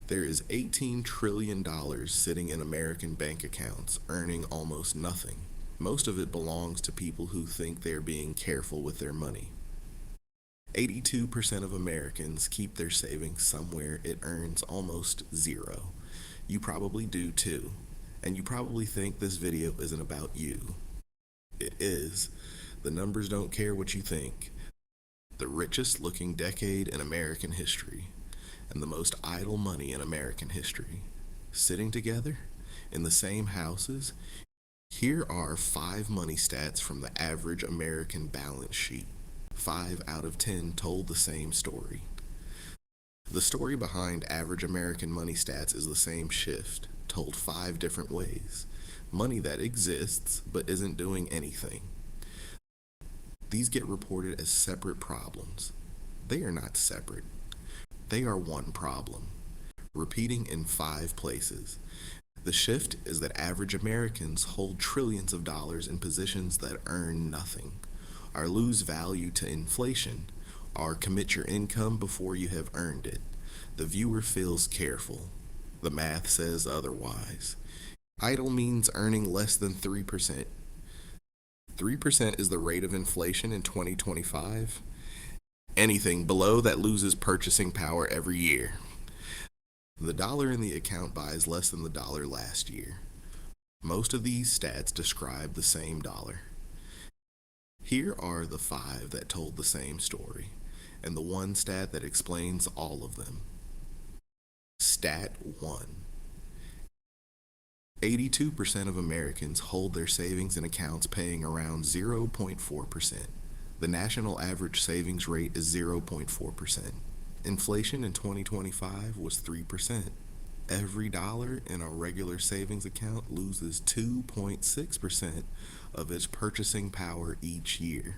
There is $18 trillion sitting in American bank accounts, earning almost nothing. Most of it belongs to people who think they're being careful with their money. 82% of Americans keep their savings somewhere it earns almost zero. You probably do too. And you probably think this video isn't about you. It is. The numbers don't care what you think. The richest looking decade in American history, and the most idle money in American history, sitting together in the same houses. Here are 5 money stats from the average American balance sheet. 5 out of 10 told the same story. The story behind average American money stats is the same shift, told 5 different ways. Money that exists but isn't doing anything. These get reported as separate problems. They are not separate. They are one problem, repeating in 5 places. The shift is that average Americans hold trillions of dollars in positions that earn nothing, or lose value to inflation, or commit your income before you have earned it. The viewer feels careful. The math says otherwise. Idle means earning less than 3%. 3% is the rate of inflation in 2025. Anything below that loses purchasing power every year. The dollar in the account buys less than the dollar last year. Most of these stats describe the same dollar. Here are the 5 that told the same story, and the one stat that explains all of them. Stat 1. 82% of Americans hold their savings in accounts paying around 0.4%. The national average savings rate is 0.4%. Inflation in 2025 was 3%. Every dollar in a regular savings account loses 2.6% of its purchasing power each year.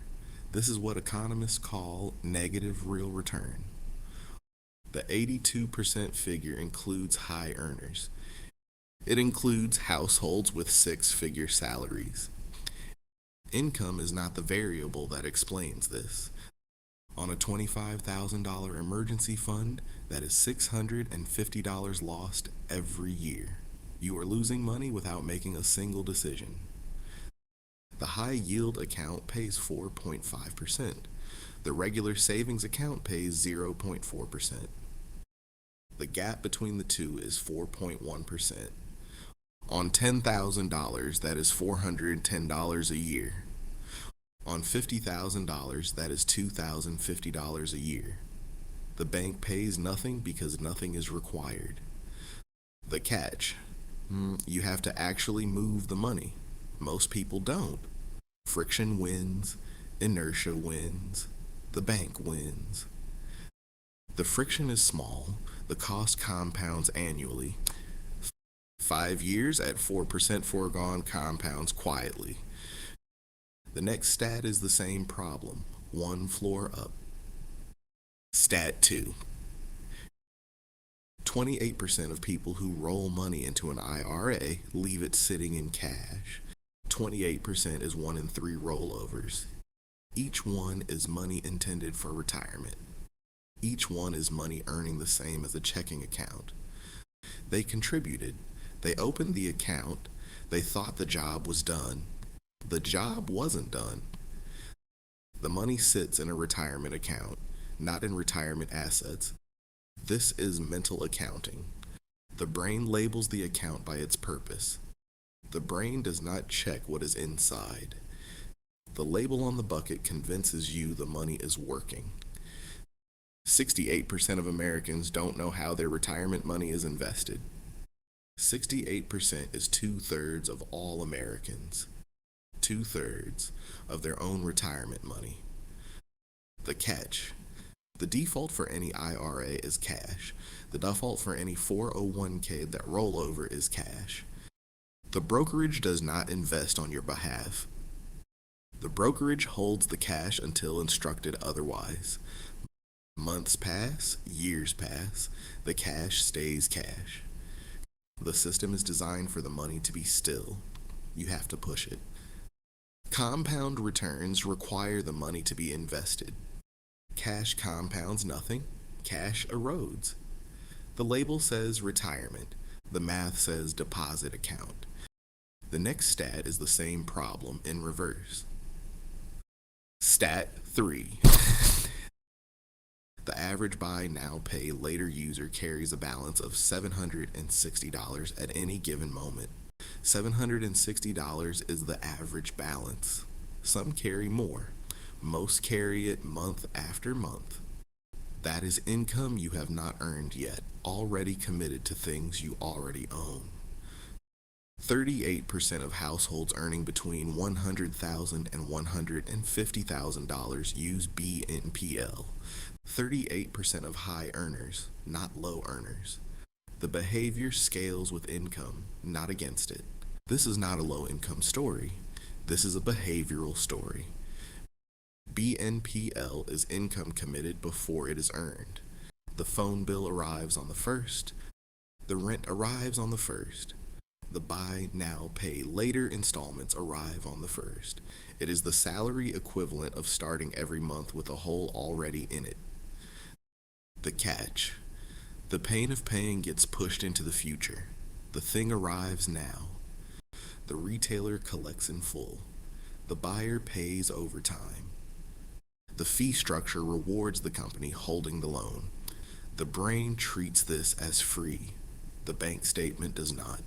This is what economists call negative real return. The 82% figure includes high earners. It includes households with 6-figure salaries. Income is not the variable that explains this. On a $25,000 emergency fund, that is $650 lost every year. You are losing money without making a single decision. The high yield account pays 4.5%. The regular savings account pays 0.4%. The gap between the two is 4.1%. On $10,000, that is $410 a year. On $50,000, that is $2,050 a year. The bank pays nothing because nothing is required. The catch: you have to actually move the money. Most people don't. Friction wins, inertia wins, the bank wins. The friction is small, the cost compounds annually. 5 years at 4% foregone compounds quietly. The next stat is the same problem, 1 floor up. Stat 2. 28% of people who roll money into an IRA leave it sitting in cash. 28% is 1 in 3 rollovers. Each one is money intended for retirement. Each one is money earning the same as a checking account. They contributed. They opened the account. They thought the job was done. The job wasn't done. The money sits in a retirement account, not in retirement assets. This is mental accounting. The brain labels the account by its purpose. The brain does not check what is inside. The label on the bucket convinces you the money is working. 68% of Americans don't know how their retirement money is invested. 68% is 2/3 of all Americans. 2/3 of their own retirement money. The catch: the default for any IRA is cash. The default for any 401k that rollover is cash. The brokerage does not invest on your behalf. The brokerage holds the cash until instructed otherwise. Months pass, years pass, the cash stays cash. The system is designed for the money to be still. You have to push it. Compound returns require the money to be invested. Cash compounds nothing. Cash erodes. The label says retirement. The math says deposit account. The next stat is the same problem in reverse. Stat 3. The average buy now pay later user carries a balance of $760 at any given moment. $760 is the average balance. Some carry more. Most carry it month after month. That is income you have not earned yet, already committed to things you already own. 38% of households earning between $100,000 and $150,000 use BNPL. 38% of high earners, not low earners. The behavior scales with income, not against it. This is not a low-income story. This is a behavioral story. BNPL is income committed before it is earned. The phone bill arrives on the 1st. The rent arrives on the 1st. The buy now, pay later installments arrive on the 1st. It is the salary equivalent of starting every month with a hole already in it. The catch. The pain of paying gets pushed into the future. The thing arrives now. The retailer collects in full. The buyer pays over time. The fee structure rewards the company holding the loan. The brain treats this as free. The bank statement does not.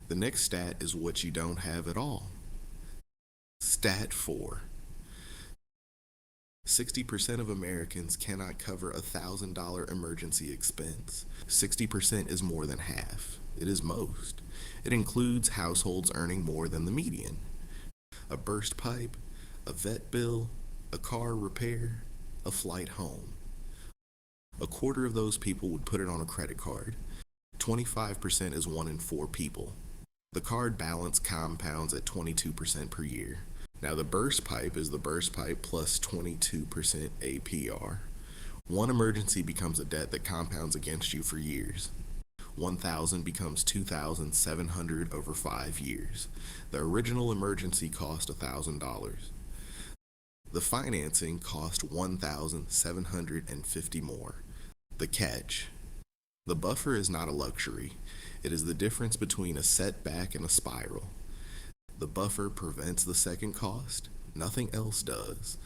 The next stat is what you don't have at all. Stat 4. 60% of Americans cannot cover a $1,000 emergency expense. 60% is more than half. It is most. It includes households earning more than the median. A burst pipe, a vet bill, a car repair, a flight home. A quarter of those people would put it on a credit card. 25% is 1 in 4 people. The card balance compounds at 22% per year. Now the burst pipe is the burst pipe plus 22% APR. One emergency becomes a debt that compounds against you for years. 1,000 becomes 2,700 over 5 years. The original emergency cost $1,000. The financing cost $1,750 more. The catch. The buffer is not a luxury. It is the difference between a setback and a spiral. The buffer prevents the second cost. Nothing else does.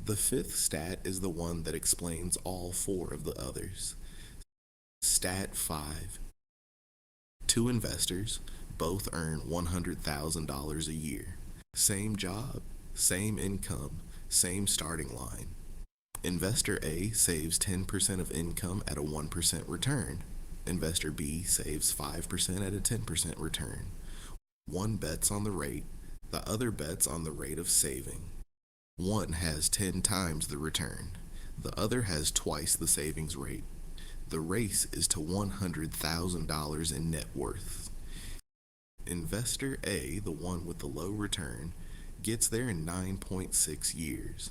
The 5th stat is the one that explains all 4 of the others. Stat 5. 2 investors, both earn $100,000 a year. Same job, same income, same starting line. Investor A saves 10% of income at a 1% return. Investor B saves 5% at a 10% return. One bets on the rate, the other bets on the rate of saving. One has 10 times the return. The other has twice the savings rate. The race is to $100,000 in net worth. Investor A, the one with the low return, gets there in 9.6 years.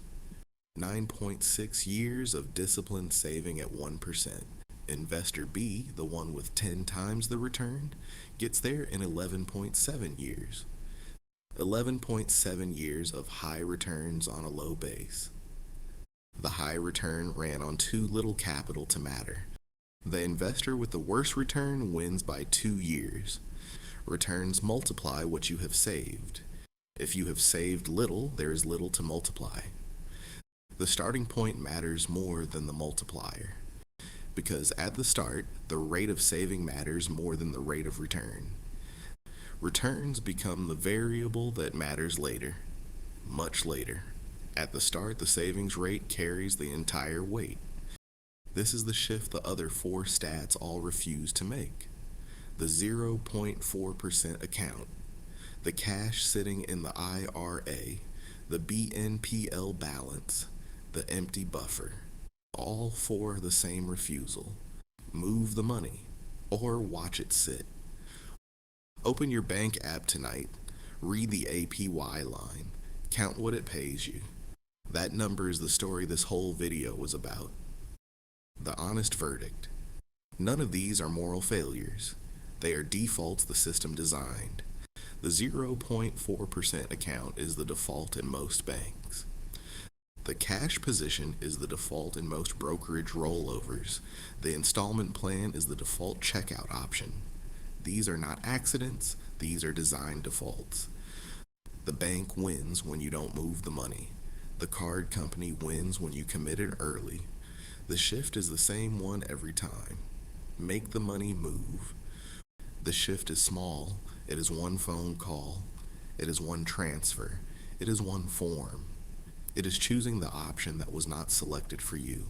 9.6 years of disciplined saving at 1%. Investor B, the one with 10 times the return, gets there in 11.7 years. 11.7 years of high returns on a low base. The high return ran on too little capital to matter. The investor with the worst return wins by 2 years. Returns multiply what you have saved. If you have saved little, there is little to multiply. The starting point matters more than the multiplier, because at the start, the rate of saving matters more than the rate of return. Returns become the variable that matters later, much later. At the start, the savings rate carries the entire weight. This is the shift the other 4 stats all refuse to make. The 0.4% account, the cash sitting in the IRA, the BNPL balance, the empty buffer. All 4 the same refusal. Move the money, or watch it sit. Open your bank app tonight, read the APY line, count what it pays you. That number is the story this whole video was about. The honest verdict. None of these are moral failures. They are defaults the system designed. The 0.4% account is the default in most banks. The cash position is the default in most brokerage rollovers. The installment plan is the default checkout option. These are not accidents, these are design defaults. The bank wins when you don't move the money. The card company wins when you commit it early. The shift is the same one every time. Make the money move. The shift is small. It is one phone call. It is one transfer. It is one form. It is choosing the option that was not selected for you.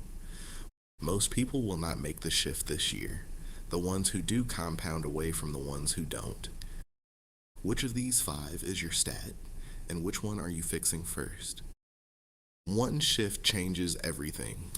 Most people will not make the shift this year. The ones who do compound away from the ones who don't. Which of these 5 is your stat, and which one are you fixing first? One shift changes everything.